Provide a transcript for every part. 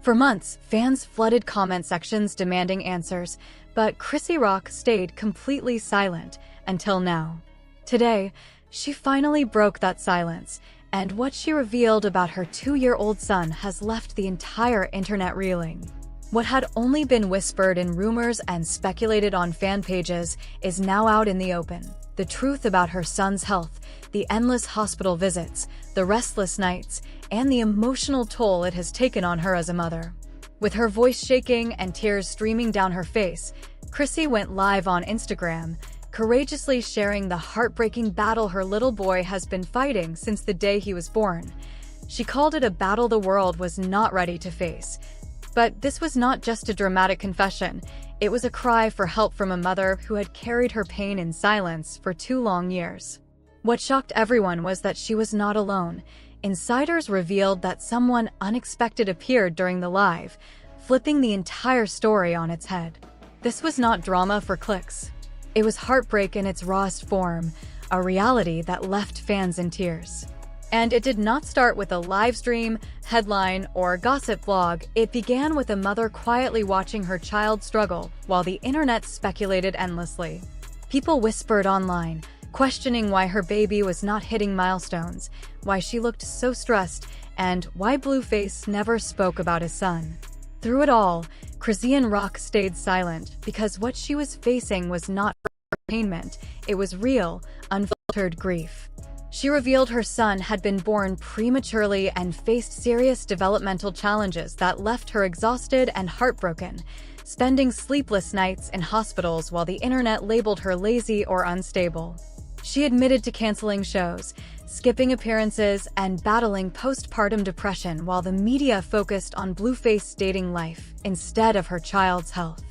For months, fans flooded comment sections demanding answers, but Chrisean stayed completely silent until now. Today, she finally broke that silence, and what she revealed about her 2-year-old son has left the entire internet reeling. What had only been whispered in rumors and speculated on fan pages is now out in the open. The truth about her son's health, the endless hospital visits, the restless nights, and the emotional toll it has taken on her as a mother. With her voice shaking and tears streaming down her face, Chrissy went live on Instagram, courageously sharing the heartbreaking battle her little boy has been fighting since the day he was born. She called it a battle the world was not ready to face. But this was not just a dramatic confession. It was a cry for help from a mother who had carried her pain in silence for 2 long years. What shocked everyone was that she was not alone. Insiders revealed that someone unexpected appeared during the live, flipping the entire story on its head. This was not drama for clicks. It was heartbreak in its rawest form, a reality that left fans in tears. And it did not start with a live stream, headline, or gossip blog. It began with a mother quietly watching her child struggle while the internet speculated endlessly. People whispered online, questioning why her baby was not hitting milestones, why she looked so stressed, and why Blueface never spoke about his son. Through it all, Chrisean stayed silent because what she was facing was not entertainment, it was real, unfiltered grief. She revealed her son had been born prematurely and faced serious developmental challenges that left her exhausted and heartbroken, spending sleepless nights in hospitals while the internet labeled her lazy or unstable. She admitted to canceling shows, skipping appearances, and battling postpartum depression while the media focused on Blueface's dating life instead of her child's health.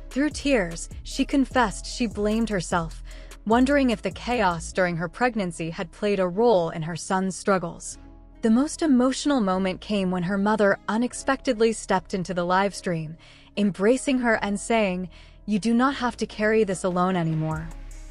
Through tears, she confessed she blamed herself, wondering if the chaos during her pregnancy had played a role in her son's struggles. The most emotional moment came when her mother unexpectedly stepped into the live stream, embracing her and saying, "You do not have to carry this alone anymore."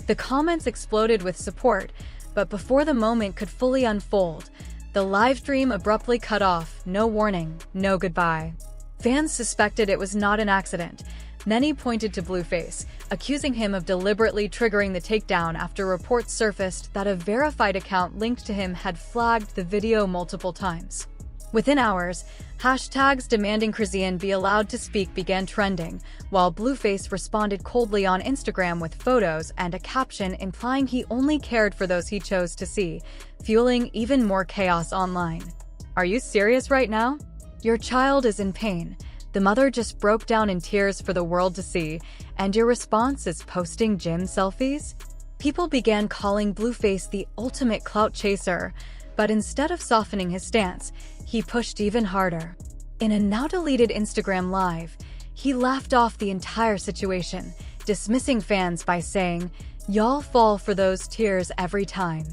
The comments exploded with support, but before the moment could fully unfold, the live stream abruptly cut off, no warning, no goodbye. Fans suspected it was not an accident. Many pointed to Blueface, accusing him of deliberately triggering the takedown after reports surfaced that a verified account linked to him had flagged the video multiple times. Within hours, hashtags demanding Chrisean be allowed to speak began trending, while Blueface responded coldly on Instagram with photos and a caption implying he only cared for those he chose to see, fueling even more chaos online. "Are you serious right now? Your child is in pain. The mother just broke down in tears for the world to see, and your response is posting gym selfies?" People began calling Blueface the ultimate clout chaser, but instead of softening his stance, he pushed even harder. In a now-deleted Instagram live, he laughed off the entire situation, dismissing fans by saying, "Y'all fall for those tears every time.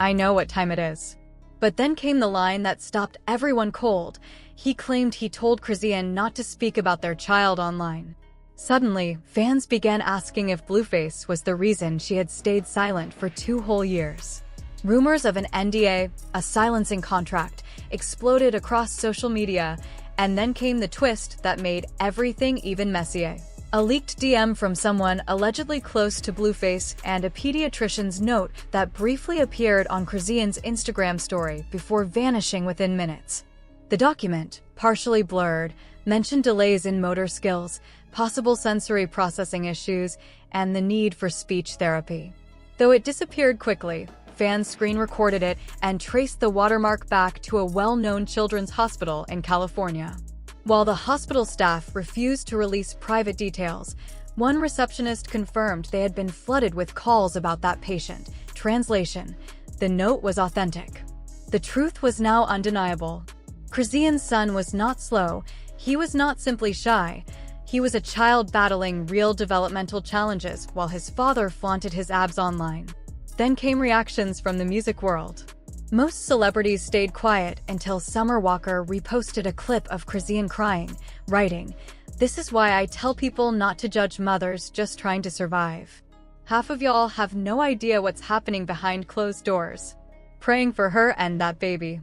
I know what time it is." But then came the line that stopped everyone cold. He claimed he told Chrisean not to speak about their child online. Suddenly, fans began asking if Blueface was the reason she had stayed silent for 2 whole years. Rumors of an NDA, a silencing contract, exploded across social media, and then came the twist that made everything even messier. A leaked DM from someone allegedly close to Blueface and a pediatrician's note that briefly appeared on Chrisean's Instagram story before vanishing within minutes. The document, partially blurred, mentioned delays in motor skills, possible sensory processing issues, and the need for speech therapy. Though it disappeared quickly, fans screen-recorded it and traced the watermark back to a well-known children's hospital in California. While the hospital staff refused to release private details, one receptionist confirmed they had been flooded with calls about that patient. Translation: the note was authentic. The truth was now undeniable. Chrisean's son was not slow. He was not simply shy. He was a child battling real developmental challenges while his father flaunted his abs online. Then came reactions from the music world. Most celebrities stayed quiet until Summer Walker reposted a clip of Chrisean crying, writing, "This is why I tell people not to judge mothers just trying to survive. Half of y'all have no idea what's happening behind closed doors. Praying for her and that baby."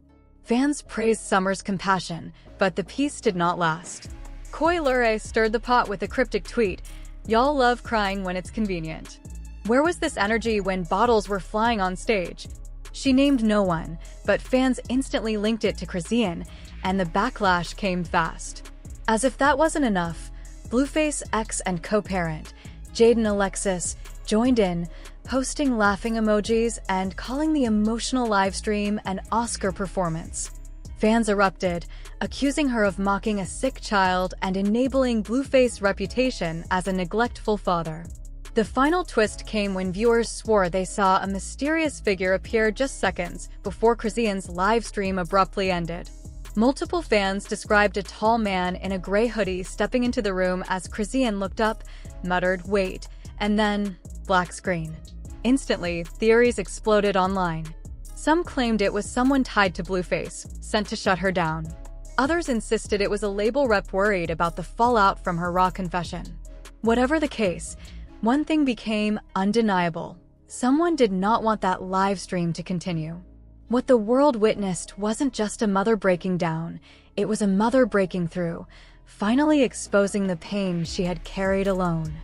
Fans praised Summer's compassion, but the peace did not last. Koi Lure stirred the pot with a cryptic tweet, "Y'all love crying when it's convenient." Where was this energy when bottles were flying on stage? She named no one, but fans instantly linked it to Chrisean, and the backlash came fast. As if that wasn't enough, Blueface ex and co-parent, Jaden Alexis, joined in, posting laughing emojis and calling the emotional livestream an Oscar performance. Fans erupted, accusing her of mocking a sick child and enabling Blueface's reputation as a neglectful father. The final twist came when viewers swore they saw a mysterious figure appear just seconds before Chrisean's live stream abruptly ended. Multiple fans described a tall man in a gray hoodie stepping into the room as Chrisean looked up, muttered, "Wait," and then black screen. Instantly, theories exploded online. Some claimed it was someone tied to Blueface, sent to shut her down. Others insisted it was a label rep worried about the fallout from her raw confession. Whatever the case, one thing became undeniable. Someone did not want that live stream to continue. What the world witnessed wasn't just a mother breaking down, it was a mother breaking through, finally exposing the pain she had carried alone.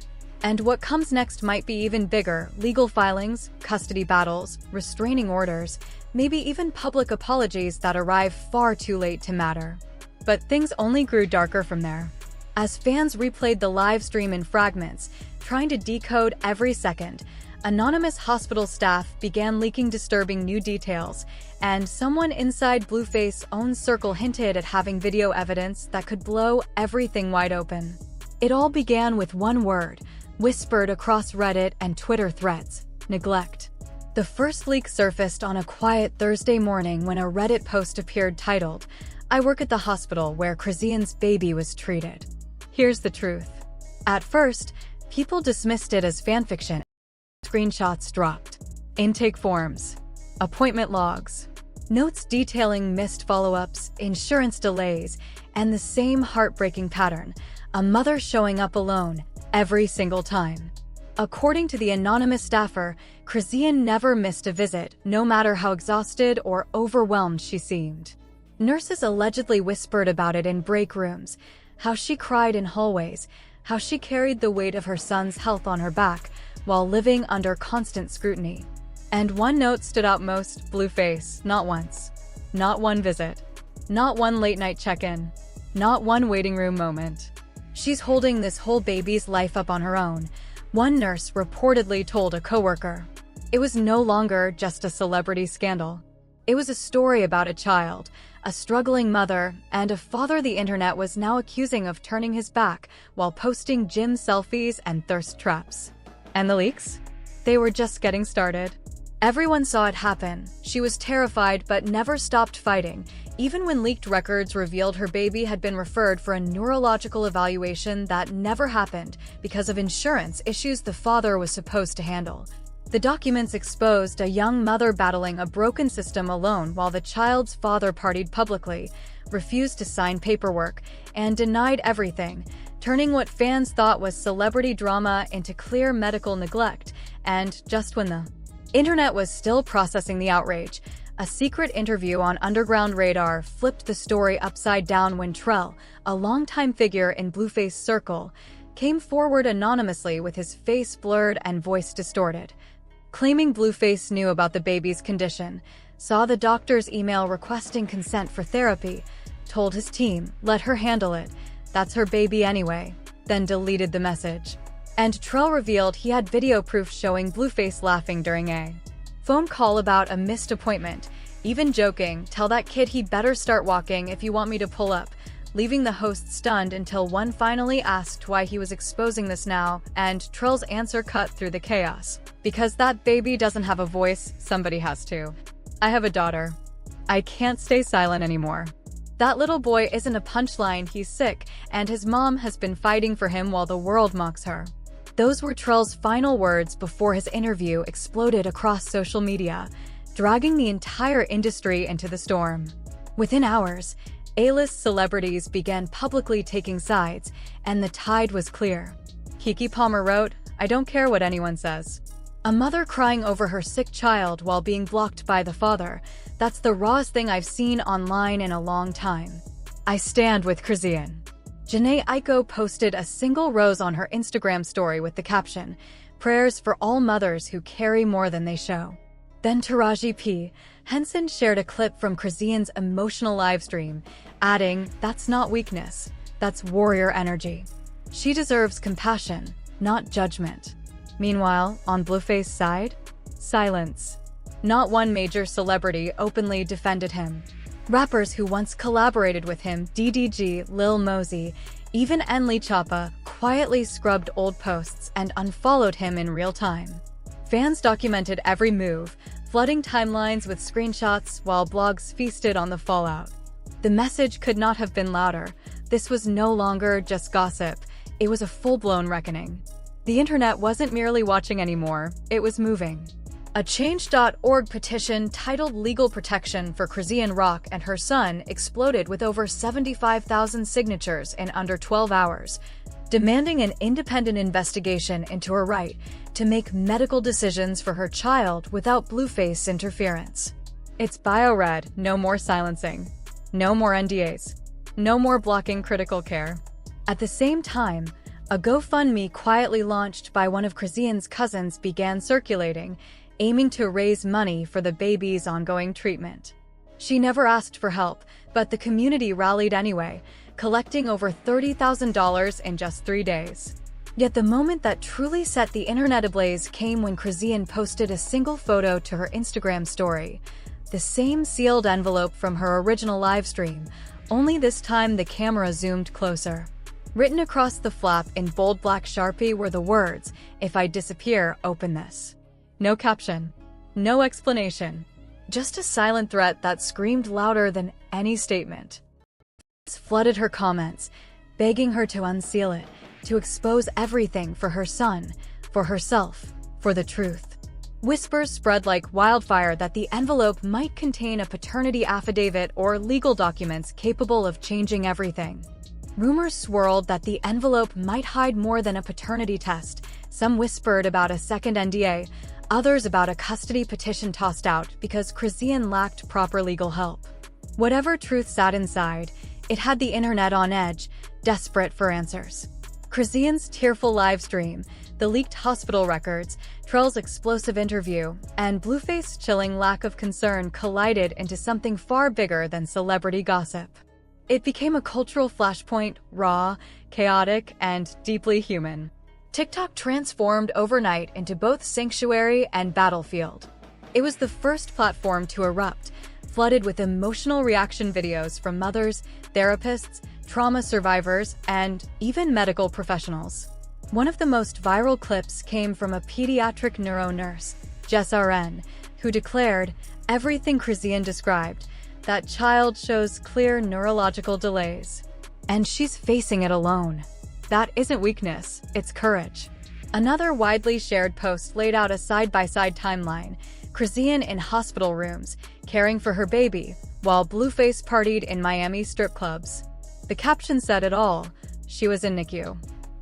And what comes next might be even bigger: legal filings, custody battles, restraining orders, maybe even public apologies that arrive far too late to matter. But things only grew darker from there. As fans replayed the live stream in fragments, trying to decode every second, anonymous hospital staff began leaking disturbing new details, and someone inside Blueface's own circle hinted at having video evidence that could blow everything wide open. It all began with one word, whispered across Reddit and Twitter threads: neglect. The first leak surfaced on a quiet Thursday morning when a Reddit post appeared titled, "I work at the hospital where Chrisean's baby was treated." Here's the truth. At first, people dismissed it as fanfiction. Screenshots dropped. Intake forms. Appointment logs. Notes detailing missed follow-ups, insurance delays, and the same heartbreaking pattern: a mother showing up alone every single time. According to the anonymous staffer, Chrisean never missed a visit, no matter how exhausted or overwhelmed she seemed. Nurses allegedly whispered about it in break rooms, how she cried in hallways, how she carried the weight of her son's health on her back while living under constant scrutiny. And one note stood out most: Blueface, not once. Not one visit. Not one late-night check-in. Not one waiting room moment. She's holding this whole baby's life up on her own, one nurse reportedly told a coworker. It was no longer just a celebrity scandal. It was a story about a child, a struggling mother, and a father the internet was now accusing of turning his back while posting gym selfies and thirst traps. And the leaks? They were just getting started. Everyone saw it happen. She was terrified but never stopped fighting, even when leaked records revealed her baby had been referred for a neurological evaluation that never happened because of insurance issues the father was supposed to handle. The documents exposed a young mother battling a broken system alone while the child's father partied publicly, refused to sign paperwork, and denied everything, turning what fans thought was celebrity drama into clear medical neglect. And just when the internet was still processing the outrage, a secret interview on Underground Radar flipped the story upside down when Trell, a longtime figure in Blueface's circle, came forward anonymously with his face blurred and voice distorted. Claiming Blueface knew about the baby's condition, saw the doctor's email requesting consent for therapy, told his team, "Let her handle it, that's her baby anyway," then deleted the message. And Trell revealed he had video proof showing Blueface laughing during a phone call about a missed appointment, even joking, "Tell that kid he better start walking if you want me to pull up," leaving the host stunned until one finally asked why he was exposing this now, and Trell's answer cut through the chaos. "Because that baby doesn't have a voice, somebody has to. I have a daughter. I can't stay silent anymore. That little boy isn't a punchline, he's sick, and his mom has been fighting for him while the world mocks her." Those were Trell's final words before his interview exploded across social media, dragging the entire industry into the storm. Within hours, A-list celebrities began publicly taking sides, and the tide was clear. Keke Palmer wrote, "I don't care what anyone says. A mother crying over her sick child while being blocked by the father. That's the rawest thing I've seen online in a long time. I stand with Chrisean. Janae Aiko posted a single rose on her Instagram story with the caption, "Prayers for all mothers who carry more than they show." Then Taraji P. Henson shared a clip from Chrisean's emotional livestream, adding, "That's not weakness, that's warrior energy. She deserves compassion, not judgment." Meanwhile, on Blueface's side, silence. Not one major celebrity openly defended him. Rappers who once collaborated with him, DDG, Lil Mosey, even Enli Choppa, quietly scrubbed old posts and unfollowed him in real time. Fans documented every move, flooding timelines with screenshots while blogs feasted on the fallout. The message could not have been louder. This was no longer just gossip. It was a full-blown reckoning. The internet wasn't merely watching anymore, it was moving. A Change.org petition titled Legal Protection for Chrisean Rock and Her Son exploded with over 75,000 signatures in under 12 hours, demanding an independent investigation into her right to make medical decisions for her child without Blueface interference. It's bio-read, no more silencing, no more NDAs, no more blocking critical care. At the same time, a GoFundMe quietly launched by one of Chrisean's cousins began circulating, aiming to raise money for the baby's ongoing treatment. She never asked for help, but the community rallied anyway, collecting over $30,000 in just 3 days. Yet the moment that truly set the internet ablaze came when Chrisean posted a single photo to her Instagram story. The same sealed envelope from her original livestream, only this time the camera zoomed closer. Written across the flap in bold black Sharpie were the words, "If I disappear, open this." No caption, no explanation, just a silent threat that screamed louder than any statement. Flooded her comments, begging her to unseal it, to expose everything for her son, for herself, for the truth. Whispers spread like wildfire that the envelope might contain a paternity affidavit or legal documents capable of changing everything. Rumors swirled that the envelope might hide more than a paternity test. Some whispered about a second NDA, others about a custody petition tossed out because Chrisean lacked proper legal help. Whatever truth sat inside, it had the internet on edge, desperate for answers. Chrisean's tearful livestream, the leaked hospital records, Trell's explosive interview, and Blueface's chilling lack of concern collided into something far bigger than celebrity gossip. It became a cultural flashpoint, raw, chaotic, and deeply human. TikTok transformed overnight into both sanctuary and battlefield. It was the first platform to erupt, flooded with emotional reaction videos from mothers, therapists, trauma survivors, and even medical professionals. One of the most viral clips came from a pediatric neuro nurse, Jess RN, who declared, "Everything Chrisean described, that child shows clear neurological delays. And she's facing it alone. That isn't weakness, it's courage." Another widely shared post laid out a side-by-side timeline, Chrisean in hospital rooms, caring for her baby, while Blueface partied in Miami strip clubs. The caption said it all. She was in NICU.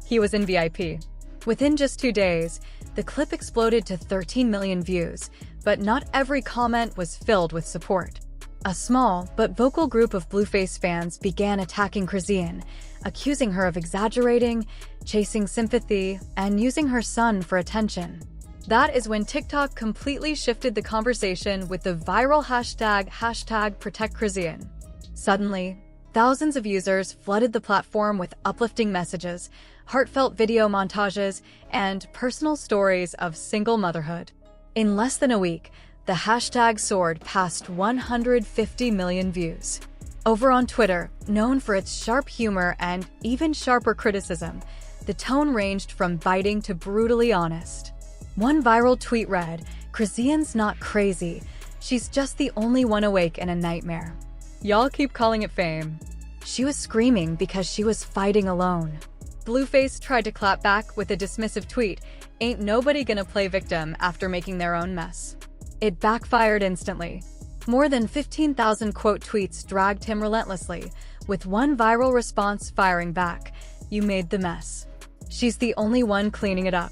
He was in VIP. Within just 2 days, the clip exploded to 13 million views, but not every comment was filled with support. A small but vocal group of Blueface fans began attacking Chrisean, accusing her of exaggerating, chasing sympathy, and using her son for attention. That is when TikTok completely shifted the conversation with the viral hashtag #ProtectChrisean. Suddenly, thousands of users flooded the platform with uplifting messages, heartfelt video montages, and personal stories of single motherhood. In less than a week, the hashtag soared past 150 million views. Over on Twitter, known for its sharp humor and even sharper criticism, the tone ranged from biting to brutally honest. One viral tweet read, "Chrisean's not crazy, she's just the only one awake in a nightmare. Y'all keep calling it fame." She was screaming because she was fighting alone. Blueface tried to clap back with a dismissive tweet, "Ain't nobody gonna play victim after making their own mess." It backfired instantly. More than 15,000 quote tweets dragged him relentlessly, with one viral response firing back, "You made the mess. She's the only one cleaning it up."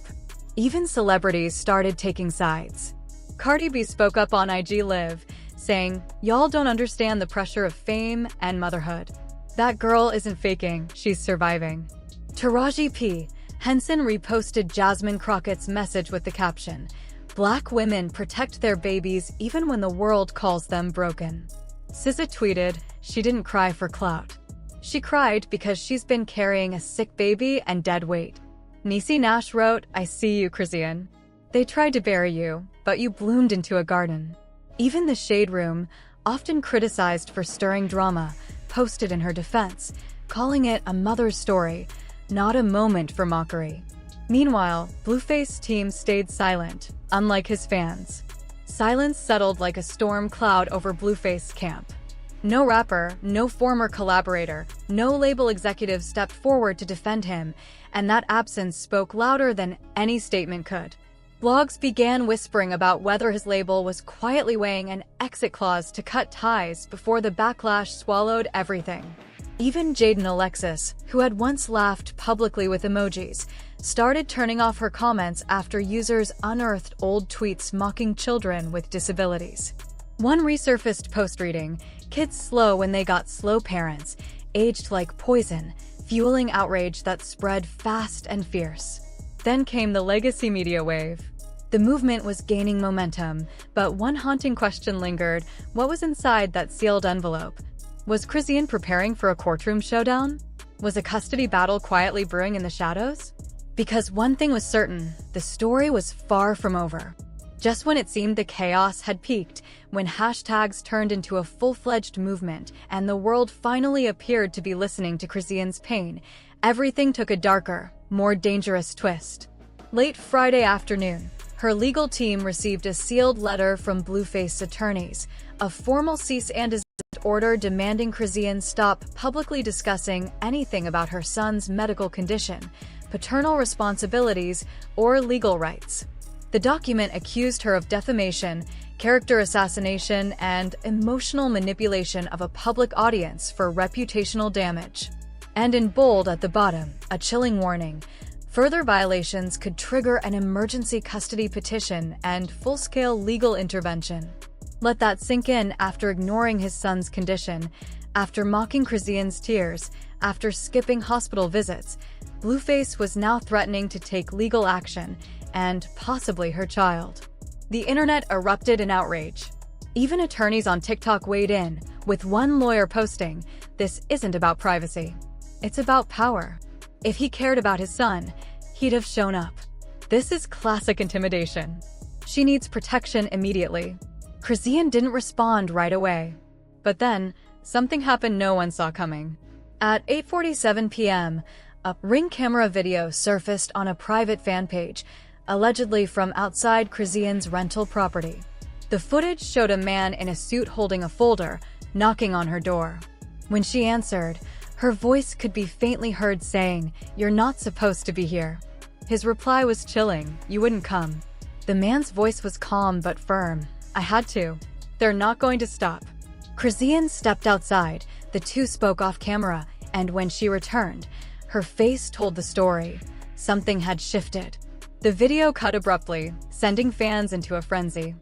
Even celebrities started taking sides. Cardi B spoke up on IG Live, saying, "Y'all don't understand the pressure of fame and motherhood. That girl isn't faking, she's surviving." Taraji P. Henson reposted Jasmine Crockett's message with the caption, "Black women protect their babies even when the world calls them broken." SZA tweeted, "She didn't cry for clout. She cried because she's been carrying a sick baby and dead weight." Niecy Nash wrote, "I see you, Chrisean. They tried to bury you, but you bloomed into a garden." Even the Shade Room, often criticized for stirring drama, posted in her defense, calling it a mother's story, not a moment for mockery. Meanwhile, Blueface's team stayed silent, unlike his fans. Silence settled like a storm cloud over Blueface's camp. No rapper, no former collaborator, no label executive stepped forward to defend him, and that absence spoke louder than any statement could. Blogs began whispering about whether his label was quietly weighing an exit clause to cut ties before the backlash swallowed everything. Even Jaden Alexis, who had once laughed publicly with emojis, started turning off her comments after users unearthed old tweets mocking children with disabilities. One resurfaced post reading, "Kids slow when they got slow parents, aged like poison," fueling outrage that spread fast and fierce. Then came the legacy media wave. The movement was gaining momentum, but one haunting question lingered: what was inside that sealed envelope? Was Chrisean preparing for a courtroom showdown? Was a custody battle quietly brewing in the shadows? Because one thing was certain, the story was far from over. Just when it seemed the chaos had peaked, when hashtags turned into a full-fledged movement and the world finally appeared to be listening to Chrisean's pain, everything took a darker, more dangerous twist. Late Friday afternoon, her legal team received a sealed letter from Blueface's attorneys, a formal cease and desist order demanding Chrisean stop publicly discussing anything about her son's medical condition, paternal responsibilities, or legal rights. The document accused her of defamation, character assassination, and emotional manipulation of a public audience for reputational damage. And in bold at the bottom, a chilling warning: further violations could trigger an emergency custody petition and full-scale legal intervention. Let that sink in. After ignoring his son's condition, after mocking Chrisean's tears, after skipping hospital visits, Blueface was now threatening to take legal action, and possibly her child. The internet erupted in outrage. Even attorneys on TikTok weighed in, with one lawyer posting, "This isn't about privacy. It's about power. If he cared about his son, he'd have shown up. This is classic intimidation. She needs protection immediately." Chrisean didn't respond right away. But then, something happened no one saw coming. At 8:47 p.m., a Ring camera video surfaced on a private fan page, allegedly from outside Chrisean's rental property. The footage showed a man in a suit holding a folder, knocking on her door. When she answered, her voice could be faintly heard saying, "You're not supposed to be here." His reply was chilling, "You wouldn't come." The man's voice was calm but firm. "I had to. They're not going to stop." Chrisean stepped outside, the two spoke off camera, and when she returned, her face told the story. Something had shifted. The video cut abruptly, sending fans into a frenzy.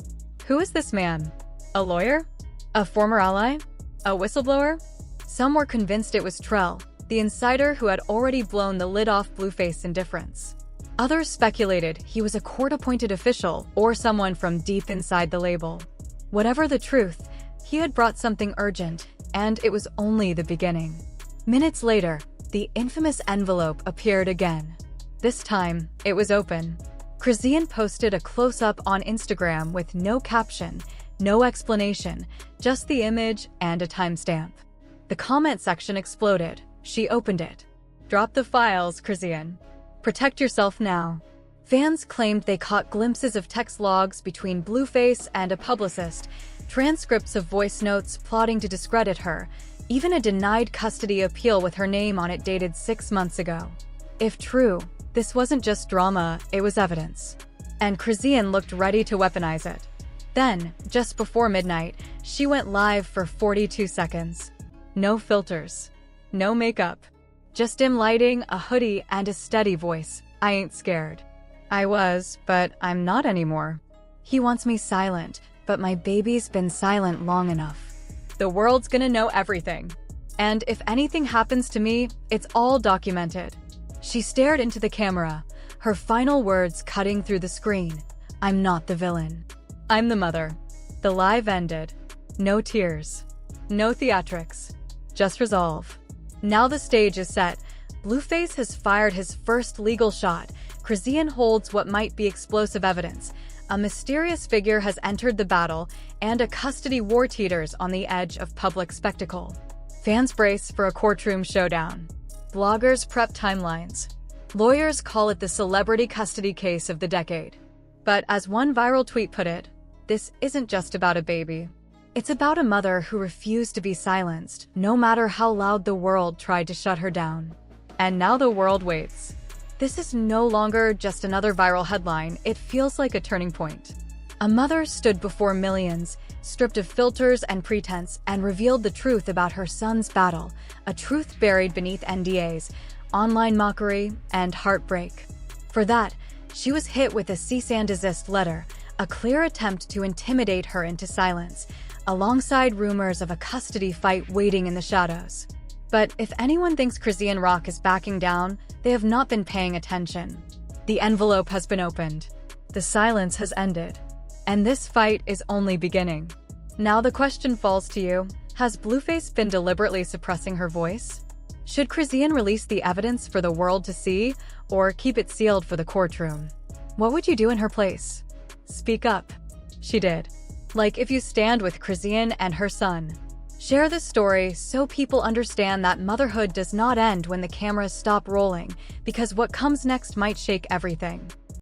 Who is this man? A lawyer? A former ally? A whistleblower? Some were convinced it was Trell, the insider who had already blown the lid off Blueface's indifference. Others speculated he was a court-appointed official or someone from deep inside the label. Whatever the truth, he had brought something urgent, and it was only the beginning. Minutes later, the infamous envelope appeared again. This time, it was open. Chrisean posted a close-up on Instagram with no caption, no explanation, just the image and a timestamp. The comment section exploded. She opened it. "Drop the files, Chrisean. Protect yourself now." Fans claimed they caught glimpses of text logs between Blueface and a publicist, transcripts of voice notes plotting to discredit her, even a denied custody appeal with her name on it dated 6 months ago. If true, this wasn't just drama, it was evidence. And Chrisean looked ready to weaponize it. Then, just before midnight, she went live for 42 seconds. No filters. No makeup. Just dim lighting, a hoodie, and a steady voice. "I ain't scared." I was, but I'm not anymore. He wants me silent, but my baby's been silent long enough. The world's gonna know everything. And if anything happens to me, it's all documented. She stared into the camera, her final words cutting through the screen. I'm not the villain. I'm the mother. The live ended. No tears. No theatrics. Just resolve. Now the stage is set. Blueface has fired his first legal shot. Chrisean holds what might be explosive evidence. A mysterious figure has entered the battle, and a custody war teeters on the edge of public spectacle. Fans brace for a courtroom showdown. Bloggers prep timelines. Lawyers call it the celebrity custody case of the decade. But as one viral tweet put it, this isn't just about a baby. It's about a mother who refused to be silenced, no matter how loud the world tried to shut her down. And now the world waits. This is no longer just another viral headline, it feels like a turning point. A mother stood before millions, stripped of filters and pretense, and revealed the truth about her son's battle, a truth buried beneath NDAs, online mockery, and heartbreak. For that, she was hit with a cease and desist letter, a clear attempt to intimidate her into silence, alongside rumors of a custody fight waiting in the shadows. But if anyone thinks Chrisean Rock is backing down, they have not been paying attention. The envelope has been opened. The silence has ended. And this fight is only beginning. Now the question falls to you, has Blueface been deliberately suppressing her voice? Should Chrisean release the evidence for the world to see, or keep it sealed for the courtroom? What would you do in her place? Speak up. She did. Like if you stand with Chrisean and her son. Share this story so people understand that motherhood does not end when the cameras stop rolling, because what comes next might shake everything.